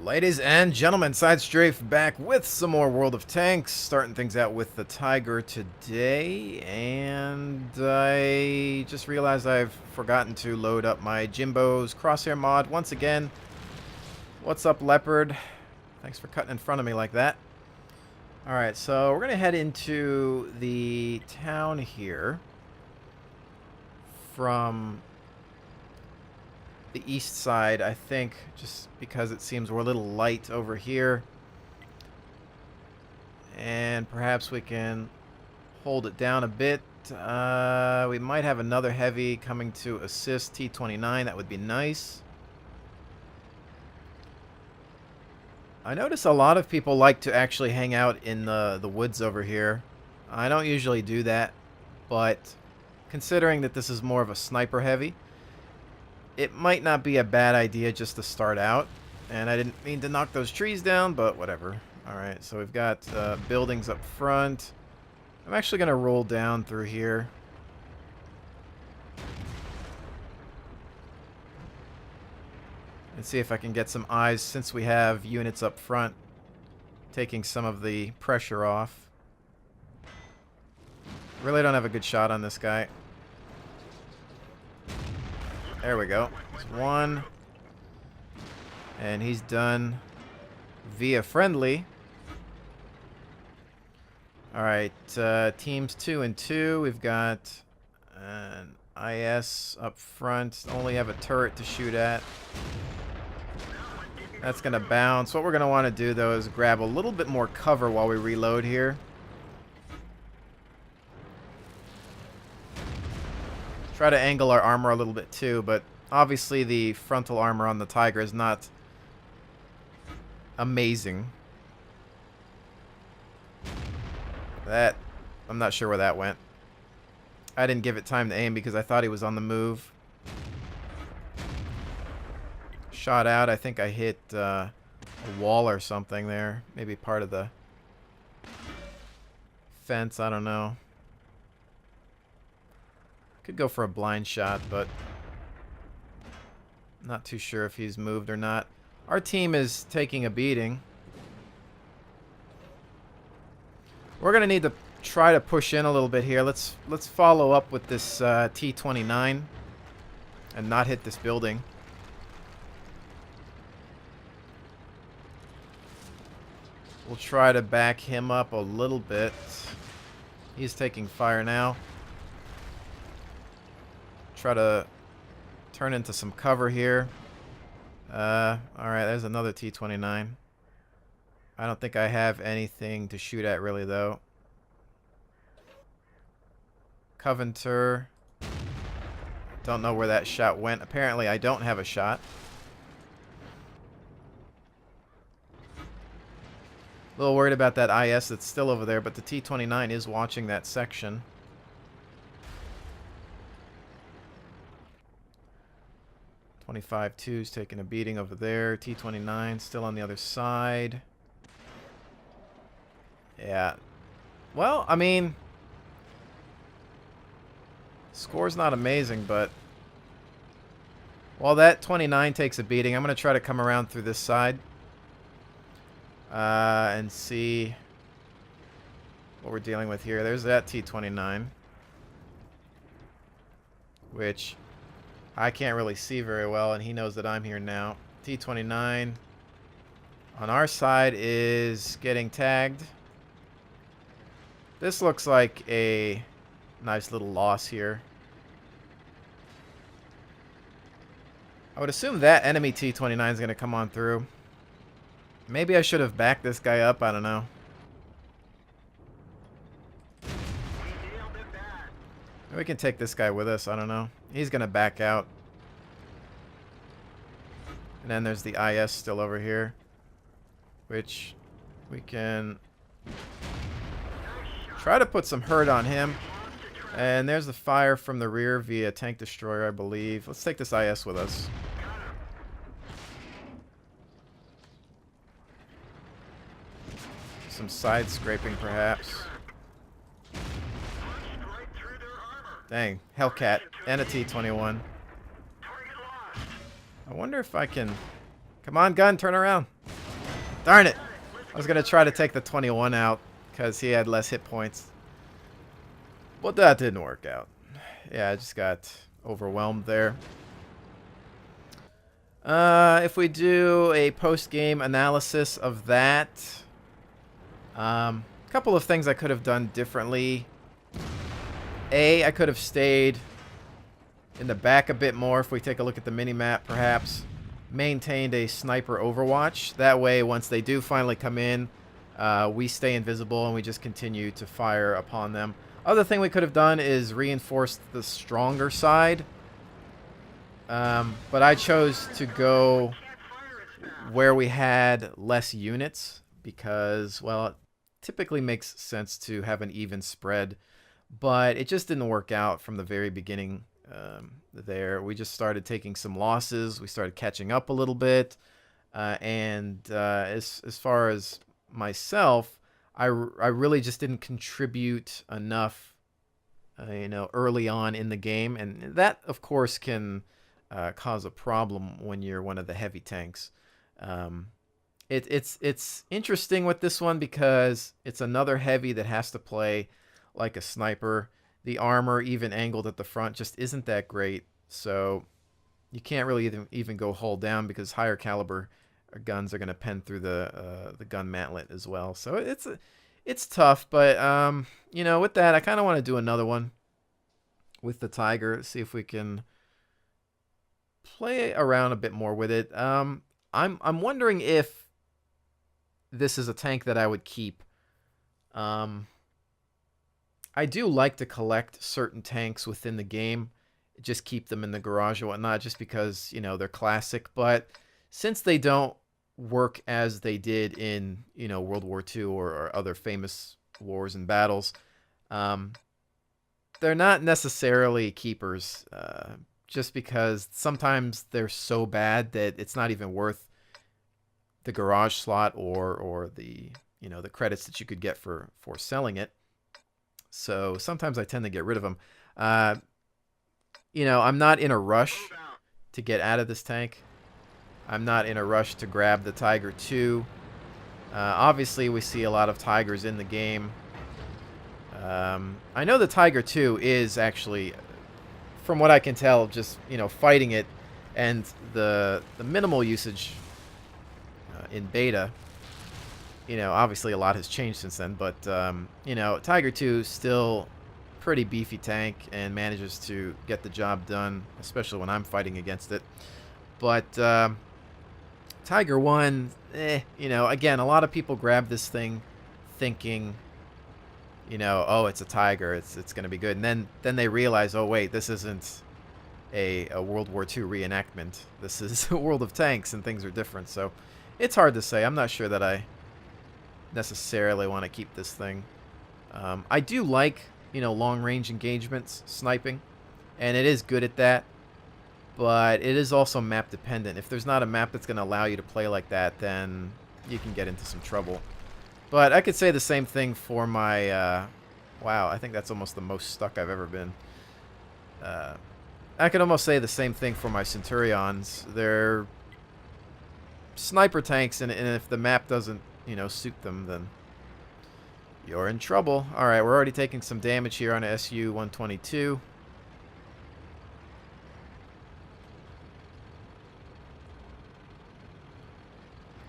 Ladies and gentlemen, Side Strafe back with some more World of Tanks, starting things out with the Tiger today, and I just realized I've forgotten to load up my Jimbo's Crosshair mod once again. What's up, Leopard? Thanks for cutting in front of me like that. Alright, so we're going to head into the town here from the east side, I think, just because it seems we're a little light over here. And perhaps we can hold it down a bit. We might have another heavy coming to assist T-29. That would be nice. I notice a lot of people like to actually hang out in the woods over here. I don't usually do that, but considering that this is more of a sniper heavy, it might not be a bad idea just to start out. And I didn't mean to knock those trees down, but whatever. Alright, so we've got buildings up front. I'm actually going to roll down through here. And see if I can get some eyes since we have units up front, taking some of the pressure off. Really don't have a good shot on this guy. There we go. There's one. And he's done via friendly. Alright, teams 2 and 2. We've got an IS up front. Only have a turret to shoot at. That's going to bounce. What we're going to want to do, though, is grab a little bit more cover while we reload here. Try to angle our armor a little bit too, but obviously the frontal armor on the Tiger is not amazing. That, I'm not sure where that went. I didn't give it time to aim because I thought he was on the move. Shot out. I think I hit a wall or something there. Maybe part of the fence. I don't know. Could go for a blind shot, but not too sure if he's moved or not. Our team is taking a beating. We're gonna need to try to push in a little bit here. Let's follow up with this T-29 and not hit this building. We'll try to back him up a little bit. He's taking fire now. Try to turn into some cover here. Alright, there's another T-29. I don't think I have anything to shoot at really, though. Coventor. Don't know where that shot went. Apparently, I don't have a shot. A little worried about that IS that's still over there, but the T-29 is watching that section. 25-2's taking a beating over there. T-29 still on the other side. Yeah. Well, I mean, score's not amazing, but while that 29 takes a beating, I'm going to try to come around through this side and see what we're dealing with here. There's that T-29, which I can't really see very well, and he knows that I'm here now. T-29 on our side is getting tagged. This looks like a nice little loss here. I would assume that enemy T-29 is going to come on through. Maybe I should have backed this guy up. I don't know. We can take this guy with us. I don't know. He's going to back out. And then there's the IS still over here, which we can try to put some hurt on him. And there's the fire from the rear via tank destroyer, I believe. Let's take this IS with us. Some side scraping, perhaps. Dang, Hellcat and a T-21. I wonder if I can... Come on, gun, turn around. Darn it! I was going to try to take the 21 out because he had less hit points. But that didn't work out. Yeah, I just got overwhelmed there. If we do a post-game analysis of that, a couple of things I could have done differently. I could have stayed in the back a bit more if we take a look at the mini-map, perhaps. Maintained a sniper overwatch. That way, once they do finally come in, we stay invisible and we just continue to fire upon them. Other thing we could have done is reinforced the stronger side. But I chose to go where we had less units because, well, it typically makes sense to have an even spread. But it just didn't work out from the very beginning there. We just started taking some losses. We started catching up a little bit. As far as myself, I really just didn't contribute enough, early on in the game. And that, of course, can cause a problem when you're one of the heavy tanks. It's interesting with this one because it's another heavy that has to play like a sniper. The armor, even angled at the front, just isn't that great. So you can't really even go hull down because higher caliber guns are going to pen through the gun mantlet as well. So it's tough. But with that, I kind of want to do another one with the Tiger. See if we can play around a bit more with it. I'm wondering if this is a tank that I would keep. I do like to collect certain tanks within the game, just keep them in the garage or whatnot, just because, they're classic. But since they don't work as they did in, World War II or other famous wars and battles, they're not necessarily keepers, just because sometimes they're so bad that it's not even worth the garage slot or the, the credits that you could get for selling it. So sometimes I tend to get rid of them. I'm not in a rush to get out of this tank. I'm not in a rush to grab the Tiger 2. Obviously, we see a lot of Tigers in the game. I know the Tiger 2 is actually, from what I can tell, just, fighting it. And the minimal usage in beta, obviously a lot has changed since then, but, Tiger 2 is still pretty beefy tank and manages to get the job done, especially when I'm fighting against it. But Tiger 1, again, a lot of people grab this thing thinking, oh, it's a Tiger, it's going to be good. And then they realize, oh, wait, this isn't a World War II reenactment. This is a World of Tanks, and things are different. So it's hard to say. I'm not sure that I necessarily want to keep this thing. I do like, long-range engagements, sniping, and it is good at that, but it is also map-dependent. If there's not a map that's going to allow you to play like that, then you can get into some trouble. But I could say the same thing for my, wow, I think that's almost the most stuck I've ever been. I could almost say the same thing for my Centurions. They're sniper tanks, and if the map doesn't, suit them, then you're in trouble. All right, we're already taking some damage here on a SU-122.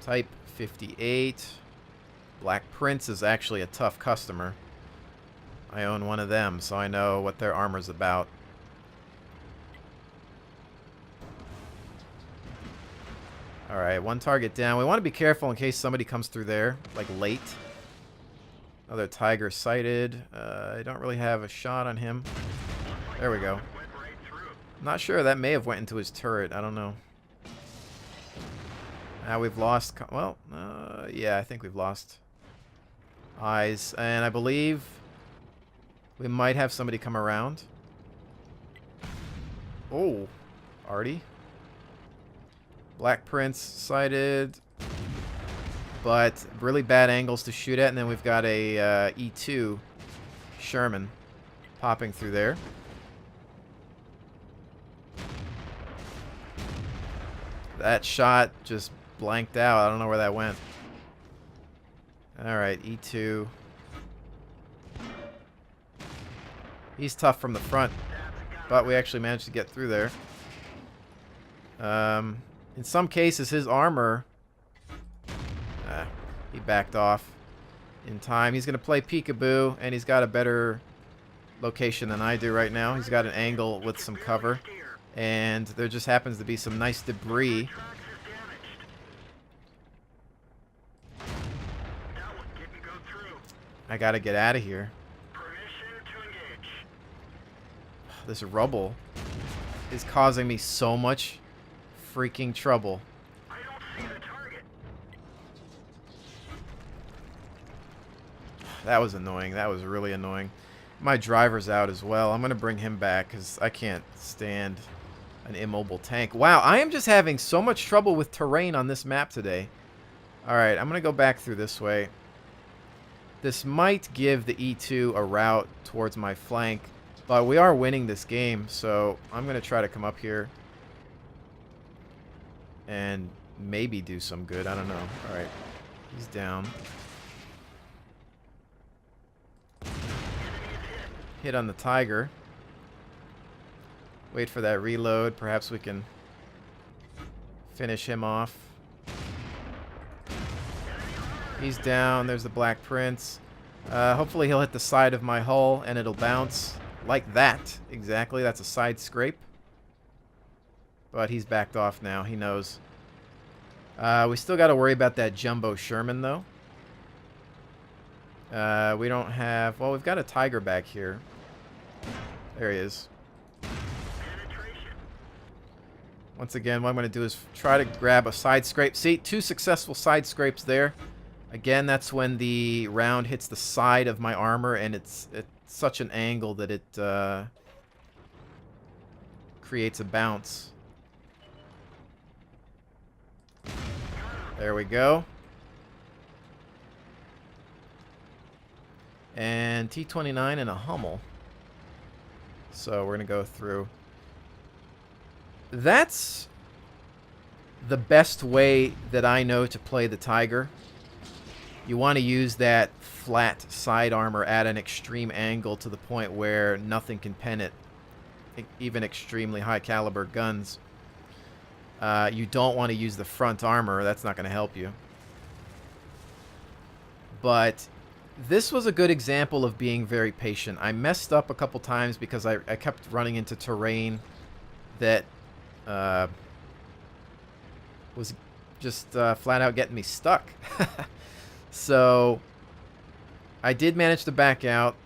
Type 58. Black Prince is actually a tough customer. I own one of them, so I know what their armor's about. Alright, one target down. We want to be careful in case somebody comes through there, like late. Another Tiger sighted. I don't really have a shot on him. There we go. Not sure. That may have went into his turret. I don't know. Now we've lost... Well, yeah, I think we've lost eyes. And I believe we might have somebody come around. Oh, Artie. Black Prince sighted, but really bad angles to shoot at. And then we've got a E2 Sherman popping through there. That shot just blanked out. I don't know where that went. Alright, E2. He's tough from the front, but we actually managed to get through there. In some cases, his armor... he backed off in time. He's going to play peekaboo, and he's got a better location than I do right now. He's got an angle with some cover, and there just happens to be some nice debris. I got to get out of here. This rubble is causing me so much freaking trouble. That was annoying. That was really annoying. My driver's out as well. I'm going to bring him back because I can't stand an immobile tank. Wow, I am just having so much trouble with terrain on this map today. Alright, I'm going to go back through this way. This might give the E2 a route towards my flank, but we are winning this game, so I'm going to try to come up here and maybe do some good. I don't know. Alright, he's down. Hit on the Tiger. Wait for that reload. Perhaps we can finish him off. He's down. There's the Black Prince. Hopefully he'll hit the side of my hull and it'll bounce like that. Exactly. That's a side scrape. But he's backed off now. He knows. We still got to worry about that Jumbo Sherman, though. We don't have... Well, we've got a Tiger back here. There he is. Once again, what I'm going to do is try to grab a side scrape. See, 2 successful side scrapes there. Again, that's when the round hits the side of my armor, and it's at such an angle that it creates a bounce. There we go. And T-29 and a Hummel. So we're going to go through. That's the best way that I know to play the Tiger. You want to use that flat side armor at an extreme angle to the point where nothing can pen it. Even extremely high caliber guns. You don't want to use the front armor. That's not going to help you. But this was a good example of being very patient. I messed up a couple times because I kept running into terrain that was just flat out getting me stuck. So I did manage to back out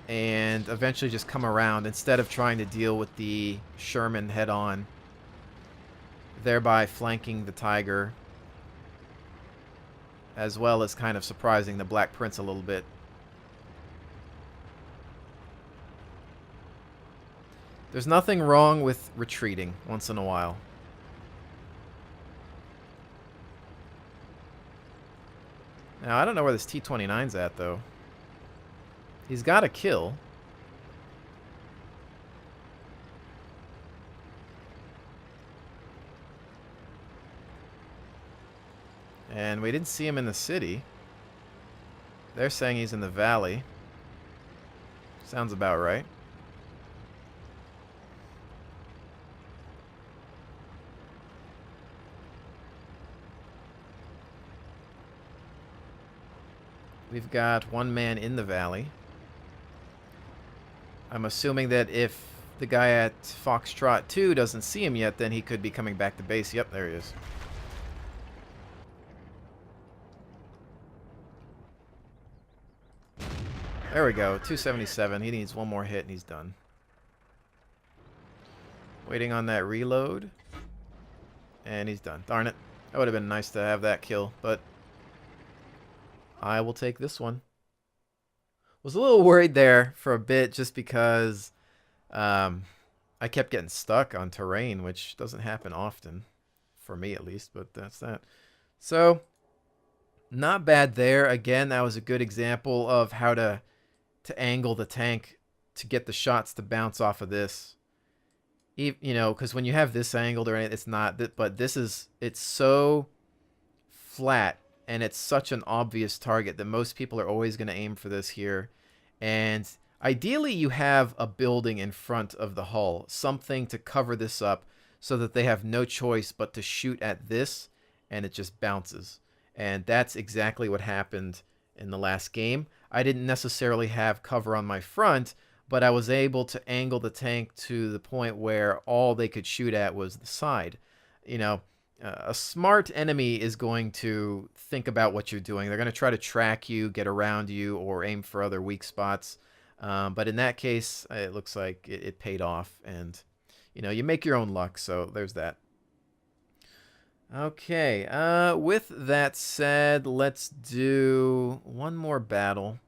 and eventually just come around instead of trying to deal with the Sherman head on, thereby flanking the Tiger, as well as kind of surprising the Black Prince a little bit. There's nothing wrong with retreating once in a while. Now, I don't know where this T-29's at, though. He's got a kill. And we didn't see him in the city. They're saying he's in the valley. Sounds about right. We've got one man in the valley. I'm assuming that if the guy at Foxtrot 2 doesn't see him yet, then he could be coming back to base. Yep, there he is. There we go, 277. He needs one more hit and he's done. Waiting on that reload. And he's done. Darn it. That would have been nice to have that kill, but I will take this one. Was a little worried there for a bit just because I kept getting stuck on terrain, which doesn't happen often, for me at least, but that's that. So, not bad there. Again, that was a good example of how to angle the tank to get the shots to bounce off of this. You know, because when you have this angled or anything, it's not, but this is, it's so flat and it's such an obvious target that most people are always going to aim for this here. And ideally, you have a building in front of the hull, something to cover this up so that they have no choice but to shoot at this, and it just bounces. And that's exactly what happened in the last game. I didn't necessarily have cover on my front, but I was able to angle the tank to the point where all they could shoot at was the side. You know, a smart enemy is going to think about what you're doing. They're going to try to track you, get around you, or aim for other weak spots. But in that case, it looks like it paid off, and you make your own luck. So there's that. Okay. With that said, let's do one more battle.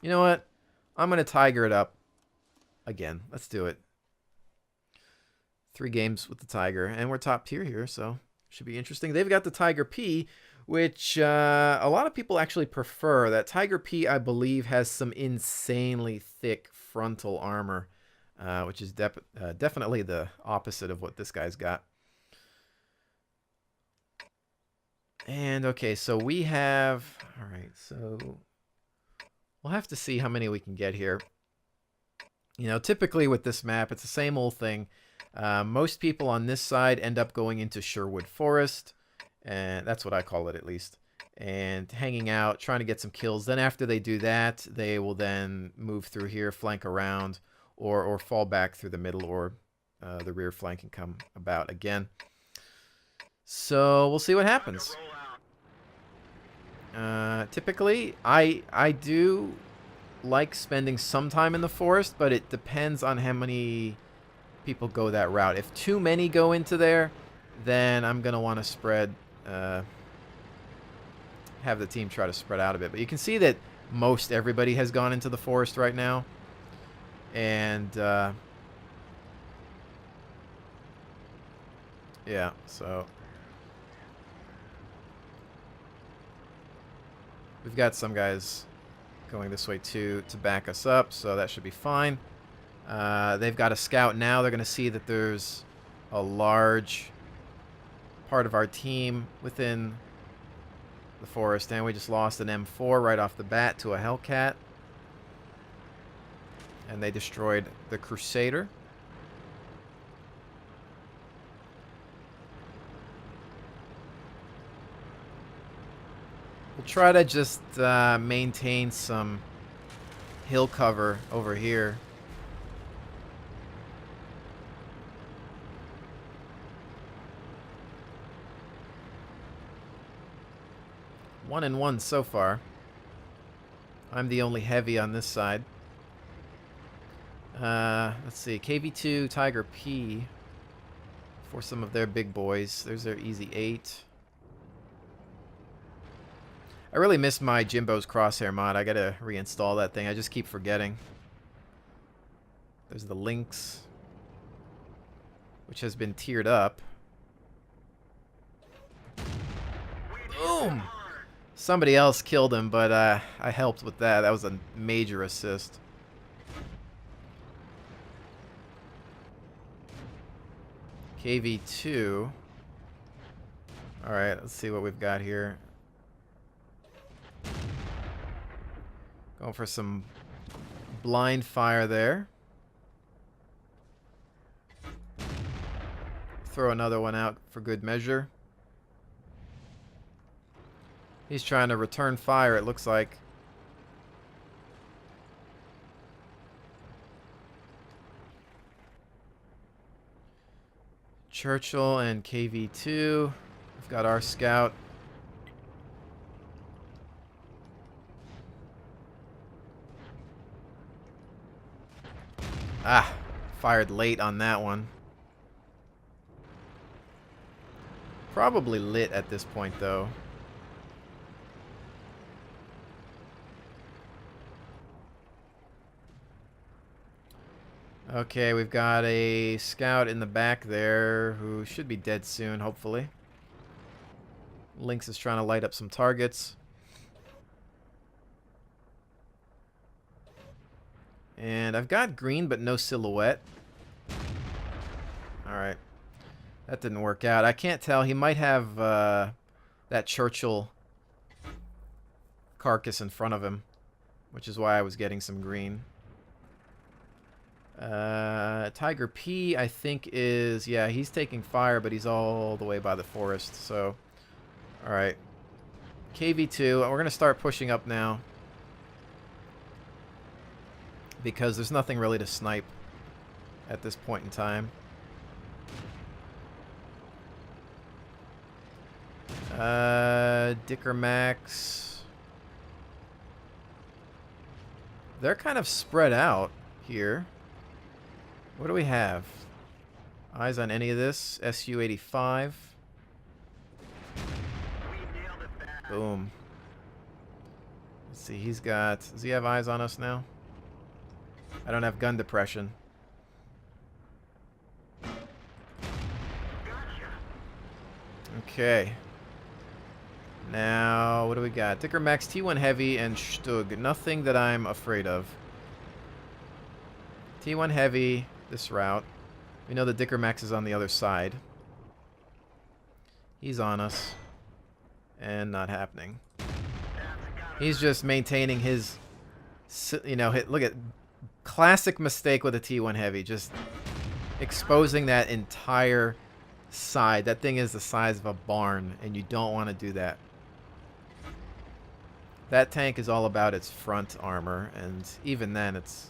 You know what? I'm gonna tiger it up again. Let's do it. 3 games with the Tiger, and we're top tier here, so should be interesting. They've got the Tiger P, which a lot of people actually prefer. That Tiger P, I believe, has some insanely thick frontal armor, which is definitely the opposite of what this guy's got. And okay, so we have... All right, so we'll have to see how many we can get here. Typically with this map, it's the same old thing. Most people on this side end up going into Sherwood Forest, and that's what I call it at least, and hanging out, trying to get some kills. Then after they do that, they will then move through here, flank around, or fall back through the middle or the rear flank and come about again. So we'll see what happens. Typically, I do like spending some time in the forest, but it depends on how many people go that route. If too many go into there, then I'm gonna want to spread, have the team try to spread out a bit. But you can see that most everybody has gone into the forest right now, and yeah, so we've got some guys going this way too to back us up, so that should be fine. They've got a scout now. They're going to see that there's a large part of our team within the forest, and we just lost an M4 right off the bat to a Hellcat. And they destroyed the Crusader. We'll try to just maintain some hill cover over here. One and one so far. I'm the only heavy on this side. Let's see. KV2, Tiger P for some of their big boys. There's their Easy 8. I really miss my Jimbo's Crosshair mod. I gotta reinstall that thing. I just keep forgetting. There's the Lynx, which has been tiered up. Boom! Somebody else killed him, but I helped with that. That was a major assist. KV2. Alright, let's see what we've got here. Going for some blind fire there. Throw another one out for good measure. He's trying to return fire, it looks like. Churchill and KV2. We've got our scout. Ah, fired late on that one. Probably lit at this point, though. Okay, we've got a scout in the back there who should be dead soon, hopefully. Lynx is trying to light up some targets. And I've got green, but no silhouette. Alright. That didn't work out. I can't tell. He might have that Churchill carcass in front of him, which is why I was getting some green. Tiger P, I think is... Yeah, he's taking fire, but he's all the way by the forest, so... Alright. KV2, we're going to start pushing up now. Because there's nothing really to snipe at this point in time. Dicker Max. They're kind of spread out here. What do we have? Eyes on any of this? SU-85. Boom. Let's see, he's got... Does he have eyes on us now? I don't have gun depression. Okay. Now, what do we got? Dicker Max, T1 Heavy, and Stug. Nothing that I'm afraid of. T1 Heavy, this route. We know the Dicker Max is on the other side. He's on us. And not happening. He's just maintaining his... You know, look at... Classic mistake with a T1 Heavy. Just exposing that entire side. That thing is the size of a barn, and you don't want to do that. That tank is all about its front armor, and even then it's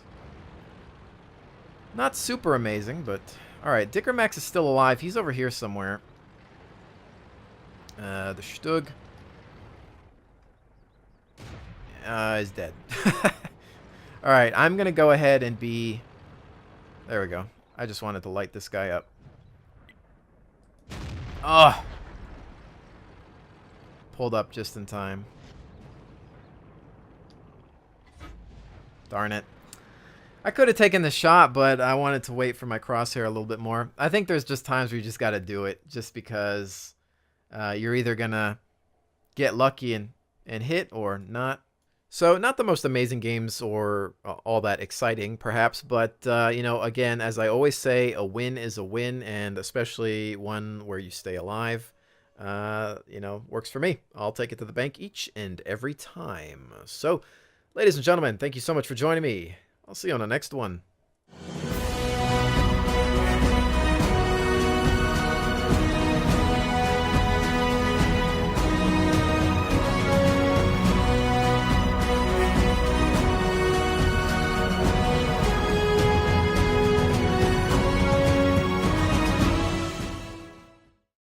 not super amazing, but... Alright, Dicker Max is still alive. He's over here somewhere. The Stug is dead. Alright, I'm going to go ahead and be... There we go. I just wanted to light this guy up. Oh! Pulled up just in time. Darn it. I could have taken the shot, but I wanted to wait for my crosshair a little bit more. I think there's just times where you just got to do it, just because you're either going to get lucky and hit or not. So, not the most amazing games or all that exciting, perhaps, but, you know, again, as I always say, a win is a win, and especially one where you stay alive, you know, works for me. I'll take it to the bank each and every time. So, ladies and gentlemen, thank you so much for joining me. I'll see you on the next one.